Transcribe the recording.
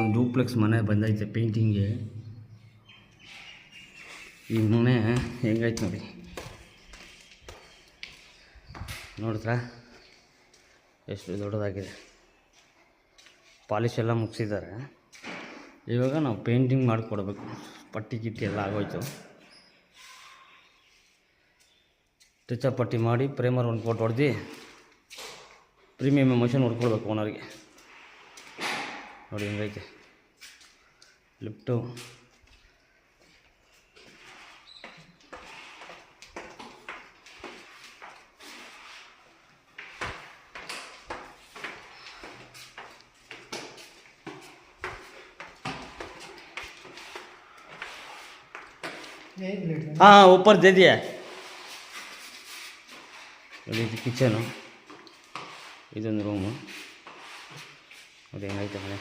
ಒಂದು ಡೂಪ್ಲೆಕ್ಸ್ ಮನೆ ಬಂದೈತೆ ಪೇಂಟಿಂಗ್ಗೆ. ಈ ಮನೆ ಹೆಂಗೈತೆ ನೋಡಿ, ನೋಡಿದ್ರಾ ಎಷ್ಟು ದೊಡ್ಡದಾಗಿದೆ. ಪಾಲಿಶ್ ಎಲ್ಲ ಮುಗಿಸಿದ್ದಾರೆ. ಇವಾಗ ನಾವು ಪೇಂಟಿಂಗ್ ಮಾಡಿಕೊಡ್ಬೇಕು. ಪಟ್ಟಿ ಗಿಟ್ಟಿ ಎಲ್ಲ ಆಗೋಯ್ತು. ಟಚಪ್ ಪಟ್ಟಿ ಮಾಡಿ ಪ್ರೇಮರ್ ಒಂದು ಕೋಟ್ ಹೊಡೆದು ಪ್ರೀಮಿಯಮ್ ಎಮೋಷನ್ ಹೊಡ್ಕೊಳ್ಬೇಕು ಓನರ್ಗೆ. ನೋಡಿ ಹೆಂಗೈತೆ ಲಿಫ್ಟು. हाँ ऊपर दे दिया है. ನೋಡಿ ಇದು ಕಿಚನು, ಇದೊಂದು ರೂಮು. ನೋಡಿ ಹೆಂಗೈತೆ ಮನೆ.